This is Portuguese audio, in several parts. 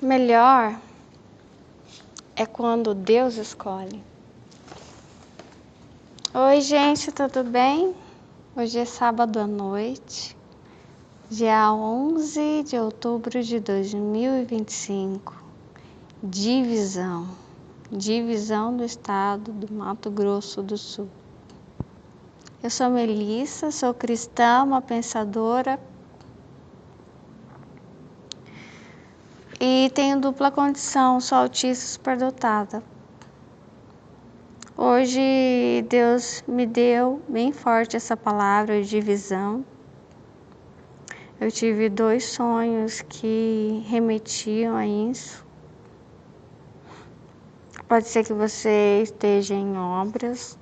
Melhor é quando Deus escolhe. Oi, gente, tudo bem? Hoje é sábado à noite, dia 11 de outubro de 2025. Divisão do estado do Mato Grosso do Sul. Eu sou Melissa, sou cristã, uma pensadora e tenho dupla condição, sou autista superdotada. Hoje Deus me deu bem forte essa palavra de divisão. Eu tive 2 sonhos que remetiam a isso. Pode ser que você esteja em obras.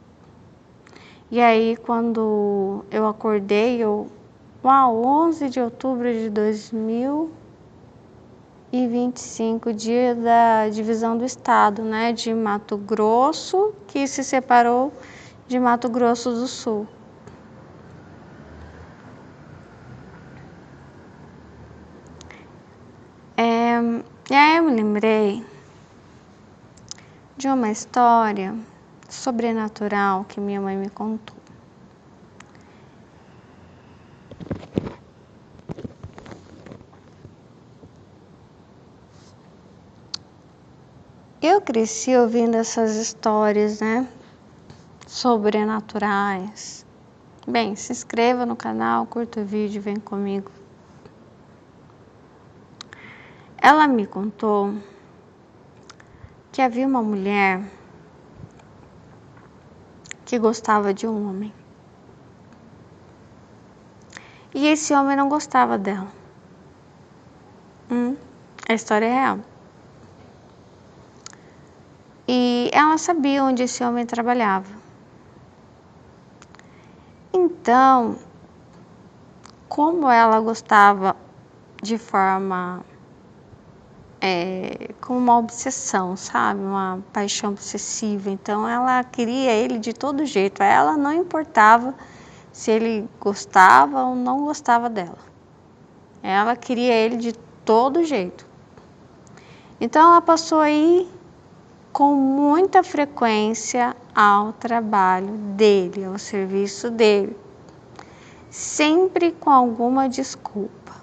E aí, quando eu acordei, 11 de outubro de 2025, dia da divisão do estado, né, de Mato Grosso, que se separou de Mato Grosso do Sul. E aí eu me lembrei de uma história sobrenatural que minha mãe me contou. Eu cresci ouvindo essas histórias, né, sobrenaturais. Bem, se inscreva no canal, curta o vídeo, vem comigo. Ela me contou que havia uma mulher que gostava de um homem. E esse homem não gostava dela. A história é real. E ela sabia onde esse homem trabalhava. Então, como ela gostava de forma como uma obsessão, sabe? Uma paixão obsessiva. Então, ela queria ele de todo jeito. A ela não importava se ele gostava ou não gostava dela. Ela queria ele de todo jeito. Então, ela passou a ir com muita frequência ao trabalho dele, ao serviço dele. Sempre com alguma desculpa.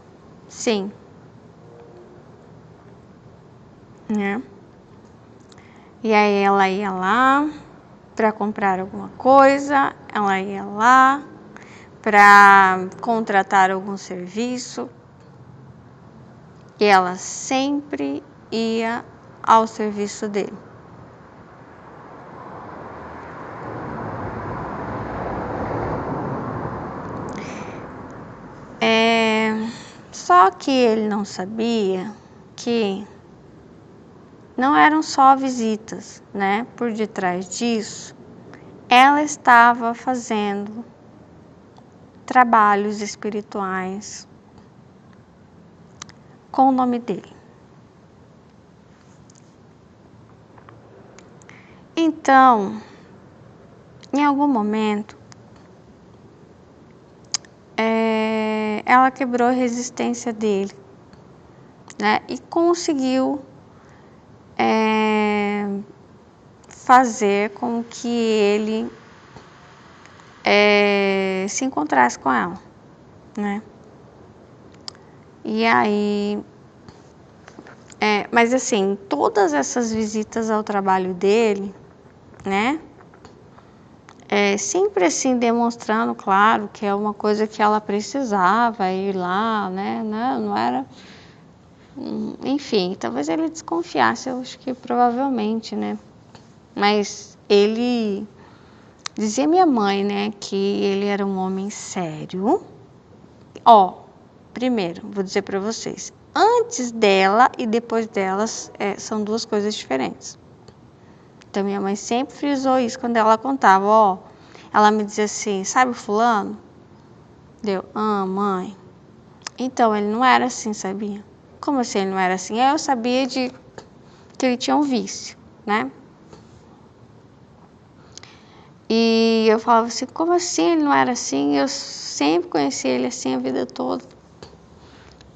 Sim. Né? E aí ela ia lá para comprar alguma coisa, ela ia lá para contratar algum serviço e ela sempre ia ao serviço dele. Só que ele não sabia que não eram só visitas, né? Por detrás disso, ela estava fazendo trabalhos espirituais com o nome dele. Então, em algum momento, ela quebrou a resistência dele, né? E conseguiu fazer com que ele se encontrasse com ela, né? E aí, mas assim, todas essas visitas ao trabalho dele, né? Sempre assim demonstrando, claro, que é uma coisa que ela precisava ir lá, né? Não era, enfim, talvez ele desconfiasse, eu acho que provavelmente, né? Mas ele dizia minha mãe, né, que ele era um homem sério. Primeiro, vou dizer para vocês, antes dela e depois delas são 2 coisas diferentes. Então, minha mãe sempre frisou isso quando ela contava, ela me dizia assim, sabe o fulano? Mãe. Então, ele não era assim, sabia? Como assim ele não era assim? Eu sabia que ele tinha um vício, né? E eu falava assim, como assim ele não era assim? Eu sempre conheci ele assim a vida toda.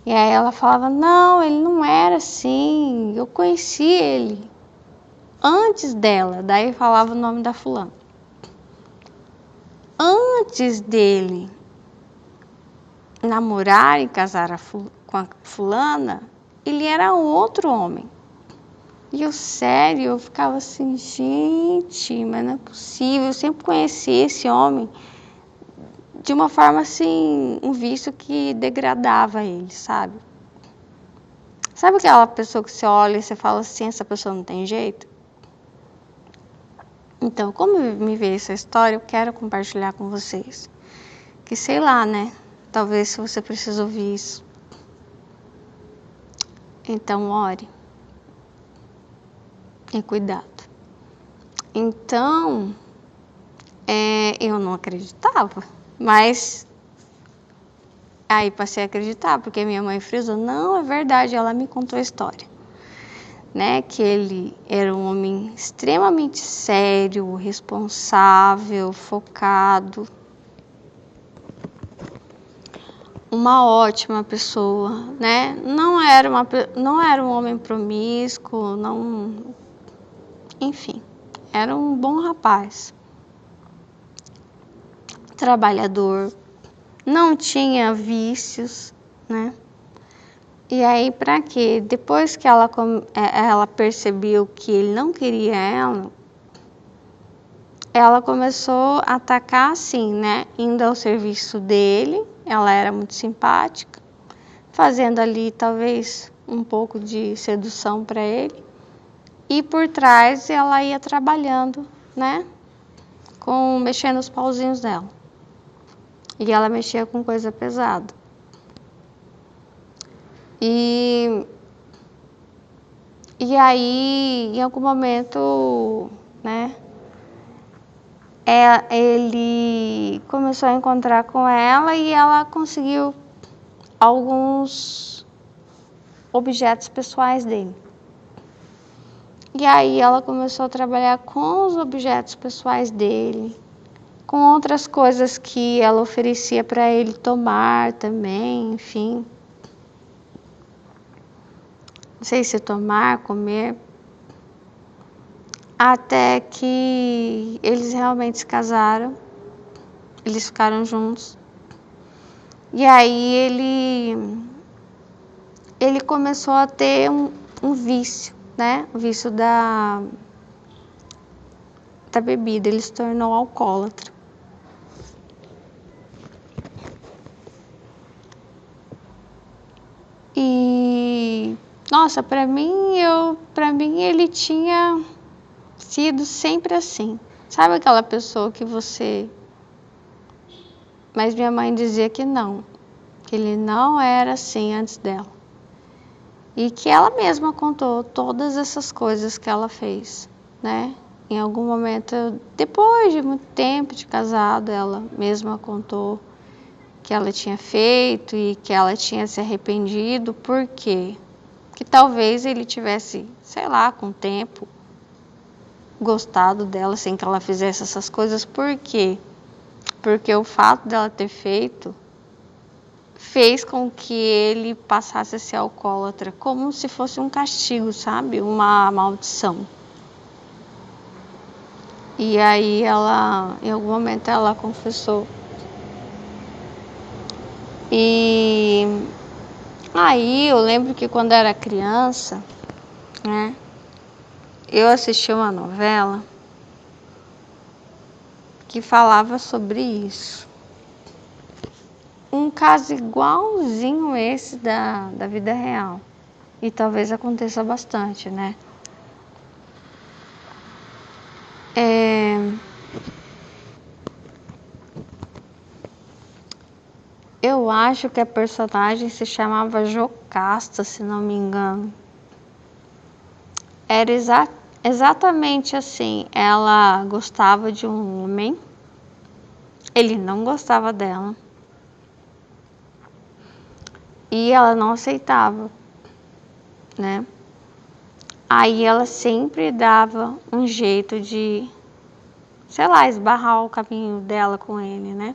E aí ela falava, não, ele não era assim, eu conheci ele antes dela. Daí falava o nome da fulana. Antes dele namorar e casar com a fulana, ele era outro homem. E eu, sério, eu ficava assim, gente, mas não é possível. Eu sempre conheci esse homem de uma forma assim, um vício que degradava ele, sabe? Sabe aquela pessoa que você olha e você fala assim, essa pessoa não tem jeito? Então, como me veio essa história, eu quero compartilhar com vocês. Que sei lá, né? Talvez se você precisa ouvir isso. Então, ore. E cuidado. Então, eu não acreditava, mas aí passei a acreditar, porque minha mãe frisou, não, é verdade, ela me contou a história, né, que ele era um homem extremamente sério, responsável, focado, uma ótima pessoa, né, não era um homem promíscuo, não, enfim, era um bom rapaz, trabalhador, não tinha vícios, né? E aí, para quê? Depois que ela percebeu que ele não queria ela começou a atacar assim, né? Indo ao serviço dele, ela era muito simpática, fazendo ali talvez um pouco de sedução para ele. E por trás ela ia trabalhando, né? Mexendo os pauzinhos dela. E ela mexia com coisa pesada. E aí, em algum momento, né, ele começou a encontrar com ela e ela conseguiu alguns objetos pessoais dele. E aí ela começou a trabalhar com os objetos pessoais dele, com outras coisas que ela oferecia para ele tomar também, enfim. Não sei se tomar, comer. Até que eles realmente se casaram, eles ficaram juntos. E aí ele começou a ter um vício, né? O vício da bebida, ele se tornou alcoólatra. E nossa, para mim ele tinha sido sempre assim. Sabe aquela pessoa que você... Mas minha mãe dizia que não, que ele não era assim antes dela. E que ela mesma contou todas essas coisas que ela fez, né? Em algum momento, depois de muito tempo de casado, ela mesma contou que ela tinha feito e que ela tinha se arrependido. Por quê? Que talvez ele tivesse, sei lá, com o tempo, gostado dela sem que ela fizesse essas coisas. Por quê? Porque o fato dela ter feito fez com que ele passasse a ser alcoólatra, como se fosse um castigo, sabe? Uma maldição. E aí em algum momento ela confessou. E aí eu lembro que quando eu era criança, né? Eu assisti uma novela que falava sobre isso. Um caso igualzinho esse da vida real. E talvez aconteça bastante, né? Eu acho que a personagem se chamava Jocasta, se não me engano. Era exatamente assim. Ela gostava de um homem, ele não gostava dela. E ela não aceitava, né? Aí ela sempre dava um jeito de, sei lá, esbarrar o caminho dela com ele, né?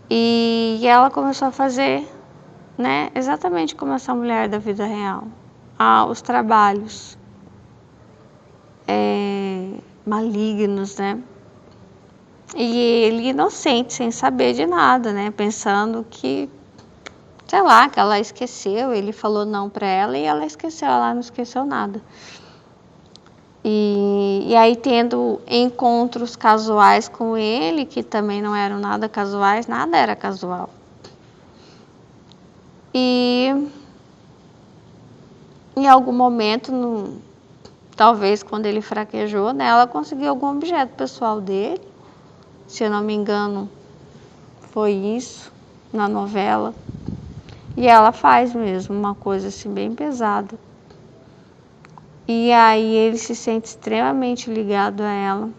E ela começou a fazer né? Exatamente como essa mulher da vida real. Os trabalhos malignos, né? E ele inocente, sem saber de nada, né? Pensando que, sei lá, que ela esqueceu. Ele falou não pra ela e ela esqueceu. Ela não esqueceu nada. E aí tendo encontros casuais com ele, que também não eram nada casuais, nada era casual. E em algum momento, talvez quando ele fraquejou, né, ela conseguiu algum objeto pessoal dele. Se eu não me engano, foi isso na novela. E ela faz mesmo uma coisa assim bem pesada. E aí ele se sente extremamente ligado a ela.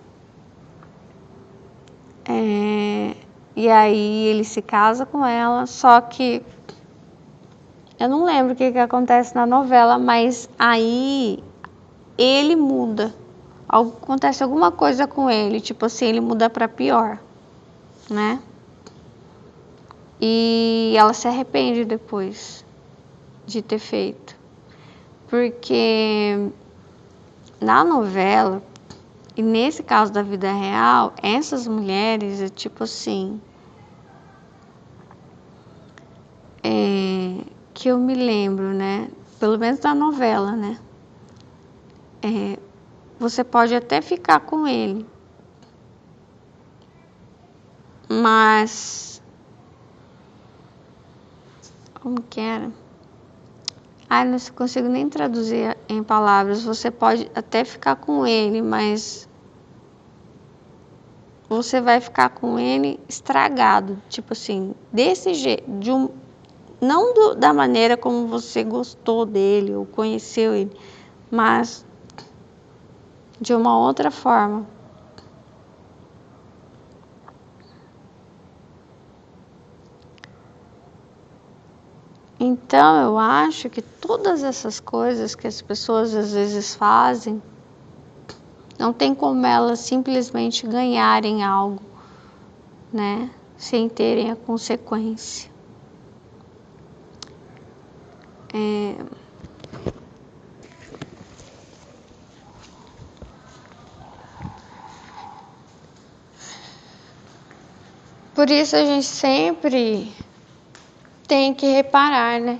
E aí ele se casa com ela, só que eu não lembro o que acontece na novela, mas aí ele muda. Acontece alguma coisa com ele, tipo assim, ele muda pra pior, né? E ela se arrepende depois de ter feito. Porque na novela, e nesse caso da vida real, essas mulheres, é tipo assim, que eu me lembro, né? Pelo menos da novela, né? Você pode até ficar com ele, mas como que era? Não consigo nem traduzir em palavras. Você pode até ficar com ele, mas você vai ficar com ele estragado, tipo assim, desse jeito, não da maneira como você gostou dele ou conheceu ele, mas de uma outra forma. Então eu acho que todas essas coisas que as pessoas às vezes fazem, não tem como elas simplesmente ganharem algo, né? Sem terem a consequência. Por isso a gente sempre tem que reparar, né?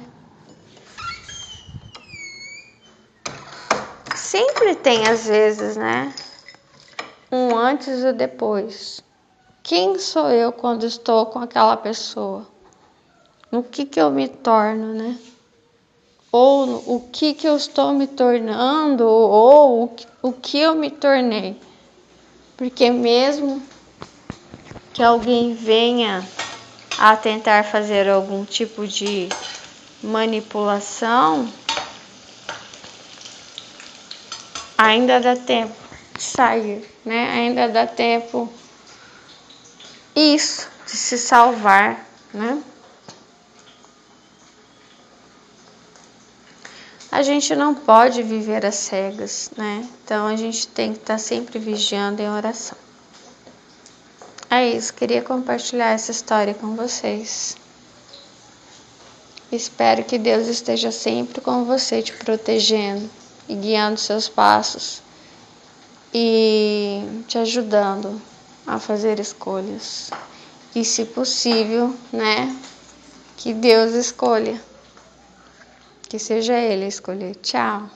Sempre tem, às vezes, né? Um antes e depois. Quem sou eu quando estou com aquela pessoa? No que eu me torno, né? Ou o que eu estou me tornando, ou o que eu me tornei. Porque mesmo que alguém venha a tentar fazer algum tipo de manipulação, ainda dá tempo de sair, né? Ainda dá tempo de se salvar, né? A gente não pode viver às cegas, né? Então a gente tem que estar sempre vigiando em oração. É isso, queria compartilhar essa história com vocês. Espero que Deus esteja sempre com você, te protegendo e guiando seus passos e te ajudando a fazer escolhas. E se possível, né, que Deus escolha, que seja Ele a escolher. Tchau!